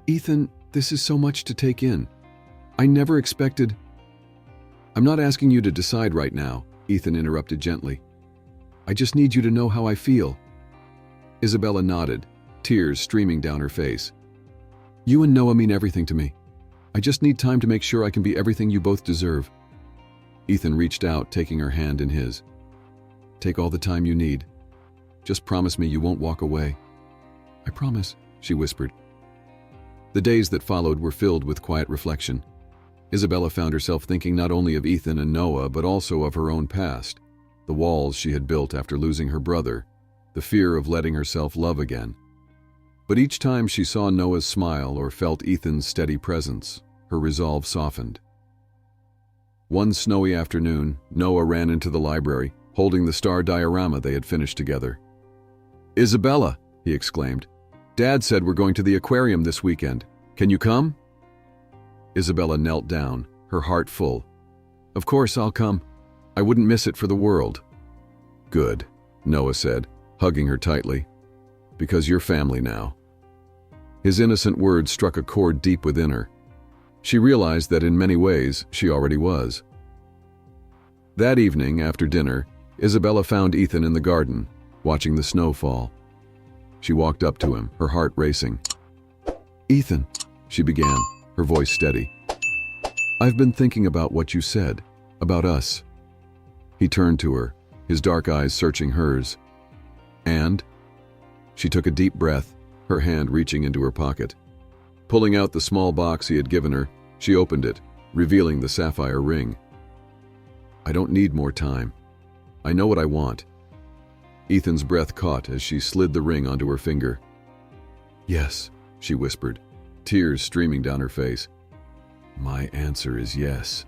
Ethan, this is so much to take in. I never expected... I'm not asking you to decide right now, Ethan interrupted gently. I just need you to know how I feel. Isabella nodded, tears streaming down her face. You and Noah mean everything to me. I just need time to make sure I can be everything you both deserve. Ethan reached out, taking her hand in his. Take all the time you need. Just promise me you won't walk away. I promise, she whispered. The days that followed were filled with quiet reflection. Isabella found herself thinking not only of Ethan and Noah, but also of her own past, the walls she had built after losing her brother, the fear of letting herself love again. But each time she saw Noah's smile or felt Ethan's steady presence, her resolve softened. One snowy afternoon, Noah ran into the library, holding the star diorama they had finished together. Isabella, he exclaimed, Dad said we're going to the aquarium this weekend. Can you come? Isabella knelt down, her heart full. Of course I'll come. I wouldn't miss it for the world. Good, Noah said, hugging her tightly. Because you're family now. His innocent words struck a chord deep within her. She realized that in many ways she already was. That evening, after dinner, Isabella found Ethan in the garden, watching the snow fall. She walked up to him, her heart racing. Ethan, she began, her voice steady. I've been thinking about what you said, about us. He turned to her, his dark eyes searching hers. And? She took a deep breath, her hand reaching into her pocket. Pulling out the small box he had given her, she opened it, revealing the sapphire ring. I don't need more time. I know what I want. Ethan's breath caught as she slid the ring onto her finger. Yes, she whispered, tears streaming down her face. My answer is yes.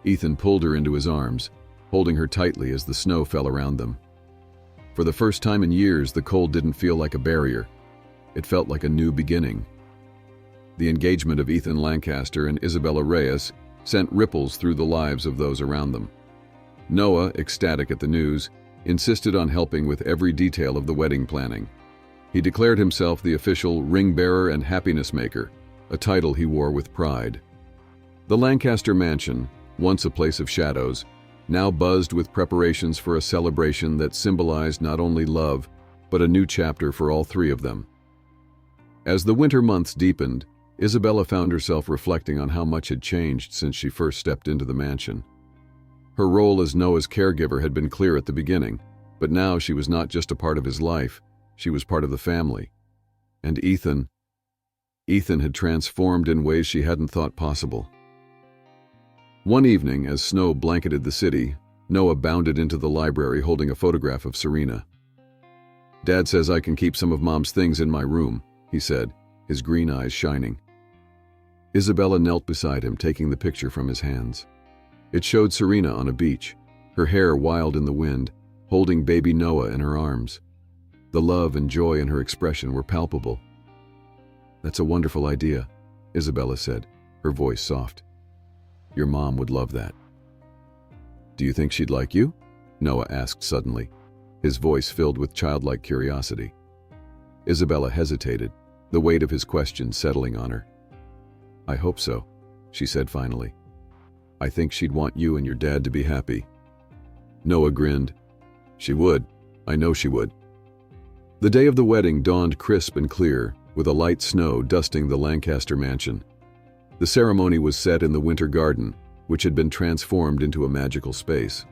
Ethan pulled her into his arms, holding her tightly as the snow fell around them. For the first time in years, the cold didn't feel like a barrier. It felt like a new beginning. The engagement of Ethan Lancaster and Isabella Reyes sent ripples through the lives of those around them. Noah, ecstatic at the news, insisted on helping with every detail of the wedding planning. He declared himself the official ring bearer and happiness maker, a title he wore with pride. The Lancaster mansion, once a place of shadows, now buzzed with preparations for a celebration that symbolized not only love, but a new chapter for all three of them. As the winter months deepened, Isabella found herself reflecting on how much had changed since she first stepped into the mansion. Her role as Noah's caregiver had been clear at the beginning, but now she was not just a part of his life, she was part of the family. And Ethan had transformed in ways she hadn't thought possible. One evening, as snow blanketed the city, Noah bounded into the library holding a photograph of Serena. Dad says I can keep some of Mom's things in my room, he said, his green eyes shining. Isabella knelt beside him, taking the picture from his hands. It showed Serena on a beach, her hair wild in the wind, holding baby Noah in her arms. The love and joy in her expression were palpable. That's a wonderful idea, Isabella said, her voice soft. Your mom would love that. Do you think she'd like you? Noah asked suddenly, his voice filled with childlike curiosity. Isabella hesitated, the weight of his question settling on her. "I hope so," she said finally. "I think she'd want you and your dad to be happy." Noah grinned. "She would. I know she would." The day of the wedding dawned crisp and clear, with a light snow dusting the Lancaster mansion. The ceremony was set in the winter garden, which had been transformed into a magical space.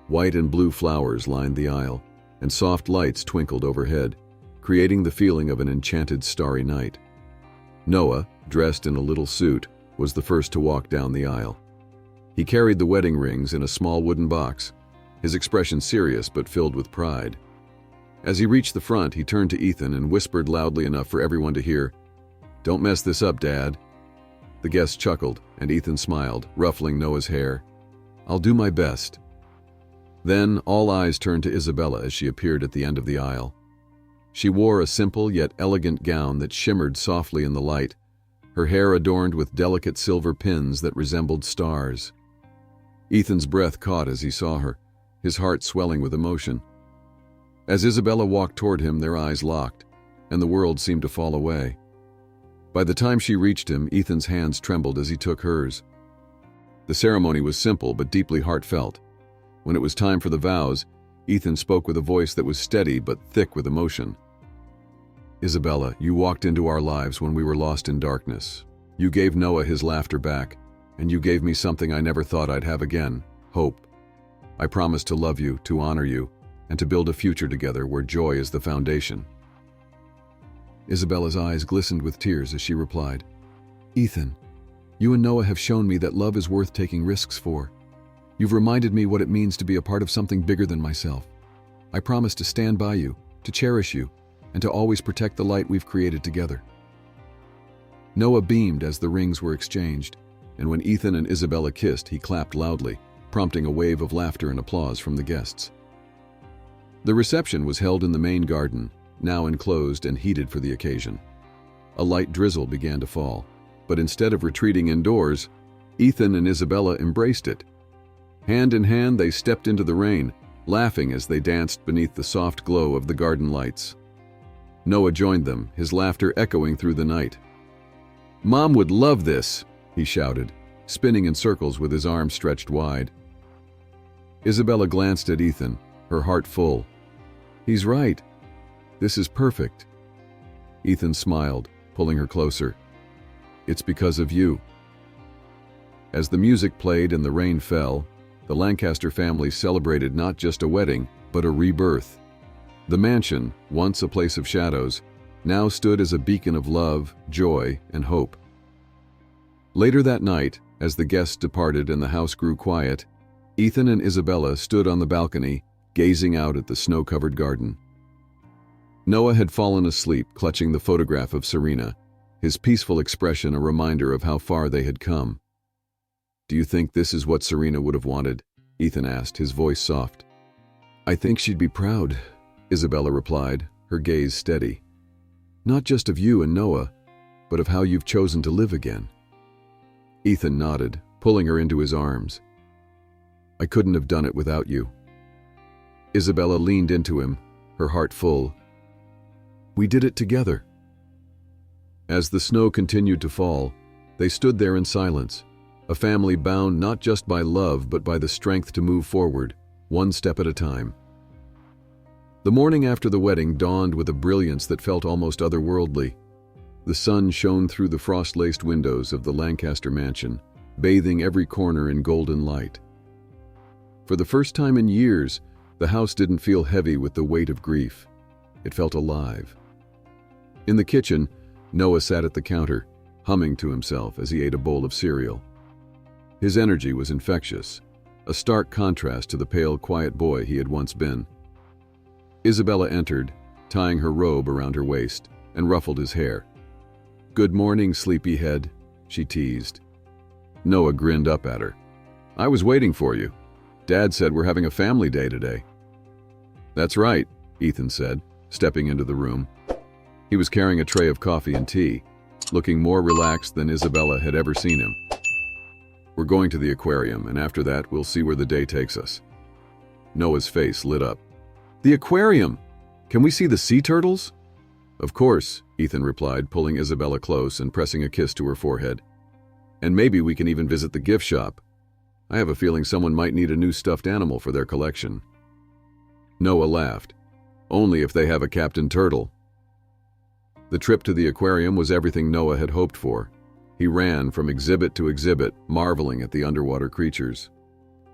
White and blue flowers lined the aisle, and soft lights twinkled overhead, creating the feeling of an enchanted starry night. Noah, dressed in a little suit, was the first to walk down the aisle. He carried the wedding rings in a small wooden box, his expression serious but filled with pride. As he reached the front, he turned to Ethan and whispered loudly enough for everyone to hear, "Don't mess this up, Dad." The guests chuckled, and Ethan smiled, ruffling Noah's hair. "I'll do my best." Then all eyes turned to Isabella as she appeared at the end of the aisle. She wore a simple yet elegant gown that shimmered softly in the light, her hair adorned with delicate silver pins that resembled stars. Ethan's breath caught as he saw her, his heart swelling with emotion. As Isabella walked toward him, their eyes locked, and the world seemed to fall away. By the time she reached him, Ethan's hands trembled as he took hers. The ceremony was simple but deeply heartfelt. When it was time for the vows, Ethan spoke with a voice that was steady but thick with emotion. "Isabella, you walked into our lives when we were lost in darkness. You gave Noah his laughter back, and you gave me something I never thought I'd have again, hope. I promise to love you, to honor you, and to build a future together where joy is the foundation." Isabella's eyes glistened with tears as she replied, "Ethan, you and Noah have shown me that love is worth taking risks for. You've reminded me what it means to be a part of something bigger than myself. I promise to stand by you, to cherish you, and to always protect the light we've created together." Noah beamed as the rings were exchanged, and when Ethan and Isabella kissed, he clapped loudly, prompting a wave of laughter and applause from the guests. The reception was held in the main garden, now enclosed and heated for the occasion. A light drizzle began to fall, but instead of retreating indoors, Ethan and Isabella embraced it. Hand in hand, they stepped into the rain, laughing as they danced beneath the soft glow of the garden lights. Noah joined them, his laughter echoing through the night. "Mom would love this," he shouted, spinning in circles with his arms stretched wide. Isabella glanced at Ethan, her heart full. "He's right. This is perfect." Ethan smiled, pulling her closer. "It's because of you." As the music played and the rain fell, the Lancaster family celebrated not just a wedding, but a rebirth. The mansion, once a place of shadows, now stood as a beacon of love, joy, and hope. Later that night, as the guests departed and the house grew quiet, Ethan and Isabella stood on the balcony, gazing out at the snow-covered garden. Noah had fallen asleep, clutching the photograph of Serena, his peaceful expression a reminder of how far they had come. "Do you think this is what Serena would have wanted?" Ethan asked, his voice soft. "I think she'd be proud," Isabella replied, her gaze steady. "Not just of you and Noah, but of how you've chosen to live again." Ethan nodded, pulling her into his arms. "I couldn't have done it without you." Isabella leaned into him, her heart full. "We did it together." As the snow continued to fall, they stood there in silence, a family bound not just by love but by the strength to move forward, one step at a time. The morning after the wedding dawned with a brilliance that felt almost otherworldly. The sun shone through the frost-laced windows of the Lancaster mansion, bathing every corner in golden light. For the first time in years, the house didn't feel heavy with the weight of grief. It felt alive. In the kitchen, Noah sat at the counter, humming to himself as he ate a bowl of cereal. His energy was infectious, a stark contrast to the pale, quiet boy he had once been. Isabella entered, tying her robe around her waist, and ruffled his hair. "Good morning, sleepyhead," she teased. Noah grinned up at her. "I was waiting for you. Dad said we're having a family day today." "That's right," Ethan said, stepping into the room. He was carrying a tray of coffee and tea, looking more relaxed than Isabella had ever seen him. "We're going to the aquarium, and after that, we'll see where the day takes us." Noah's face lit up. "The aquarium! Can we see the sea turtles?" Of course, Ethan replied, pulling Isabella close and pressing a kiss to her forehead. And maybe we can even visit the gift shop. I have a feeling someone might need a new stuffed animal for their collection. Noah laughed. Only if they have a Captain Turtle. The trip to the aquarium was everything Noah had hoped for. He ran from exhibit to exhibit, marveling at the underwater creatures.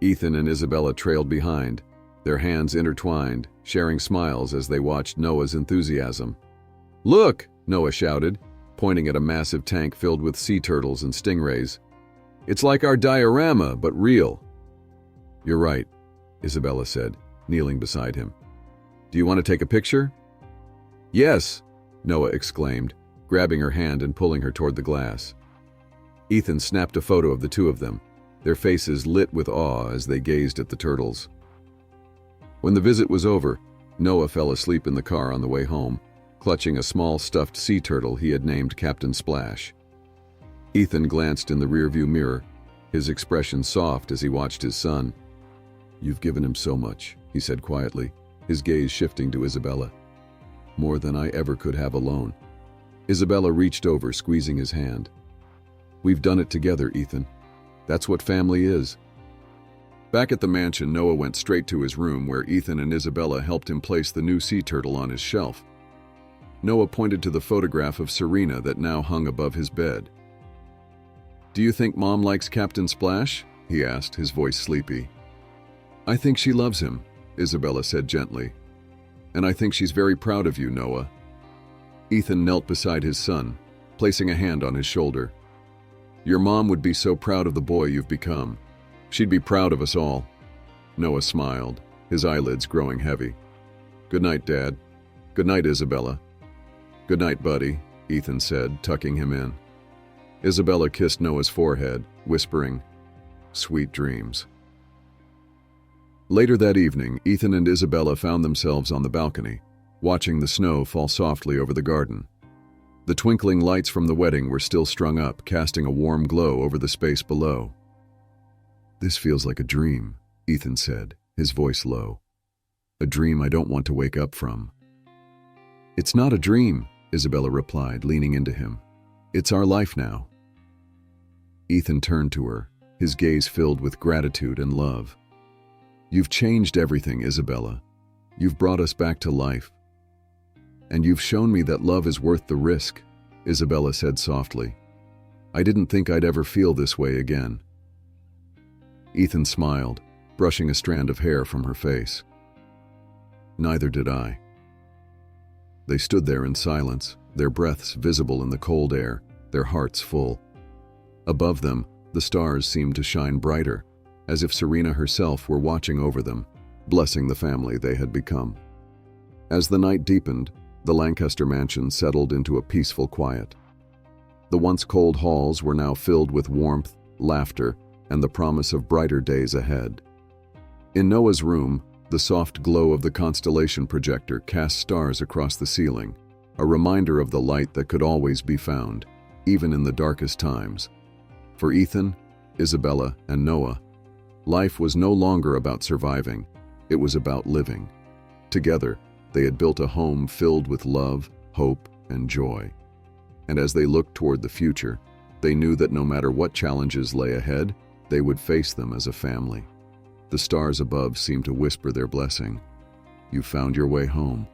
Ethan and Isabella trailed behind, their hands intertwined, sharing smiles as they watched Noah's enthusiasm. "Look!" Noah shouted, pointing at a massive tank filled with sea turtles and stingrays. "It's like our diorama, but real." "You're right," Isabella said, kneeling beside him. "Do you want to take a picture?" "Yes," Noah exclaimed, grabbing her hand and pulling her toward the glass. Ethan snapped a photo of the two of them, their faces lit with awe as they gazed at the turtles. When the visit was over, Noah fell asleep in the car on the way home, clutching a small stuffed sea turtle he had named Captain Splash. Ethan glanced in the rearview mirror, his expression soft as he watched his son. "You've given him so much," he said quietly, his gaze shifting to Isabella. "More than I ever could have alone." Isabella reached over, squeezing his hand. "We've done it together, Ethan. That's what family is." Back at the mansion, Noah went straight to his room where Ethan and Isabella helped him place the new sea turtle on his shelf. Noah pointed to the photograph of Serena that now hung above his bed. "Do you think Mom likes Captain Splash?" he asked, his voice sleepy. "I think she loves him," Isabella said gently. "And I think she's very proud of you, Noah." Ethan knelt beside his son, placing a hand on his shoulder. "Your mom would be so proud of the boy you've become. She'd be proud of us all." Noah smiled, his eyelids growing heavy. "Good night, Dad." "Good night, Isabella." "Good night, buddy," Ethan said, tucking him in. Isabella kissed Noah's forehead, whispering, "Sweet dreams." Later that evening, Ethan and Isabella found themselves on the balcony, watching the snow fall softly over the garden. The twinkling lights from the wedding were still strung up, casting a warm glow over the space below. "This feels like a dream," Ethan said, his voice low. "A dream I don't want to wake up from." "It's not a dream," Isabella replied, leaning into him. "It's our life now." Ethan turned to her, his gaze filled with gratitude and love. "You've changed everything, Isabella. You've brought us back to life. And you've shown me that love is worth the risk," Isabella said softly. "I didn't think I'd ever feel this way again." Ethan smiled, brushing a strand of hair from her face. "Neither did I." They stood there in silence, their breaths visible in the cold air, their hearts full. Above them, the stars seemed to shine brighter, as if Serena herself were watching over them, blessing the family they had become. As the night deepened, the Lancaster mansion settled into a peaceful quiet. The once cold halls were now filled with warmth, laughter, and the promise of brighter days ahead. In Noah's room, the soft glow of the constellation projector cast stars across the ceiling, a reminder of the light that could always be found, even in the darkest times. For Ethan, Isabella, and Noah, life was no longer about surviving, it was about living. Together, they had built a home filled with love, hope, and joy. And as they looked toward the future, they knew that no matter what challenges lay ahead, they would face them as a family. The stars above seemed to whisper their blessing. "You found your way home."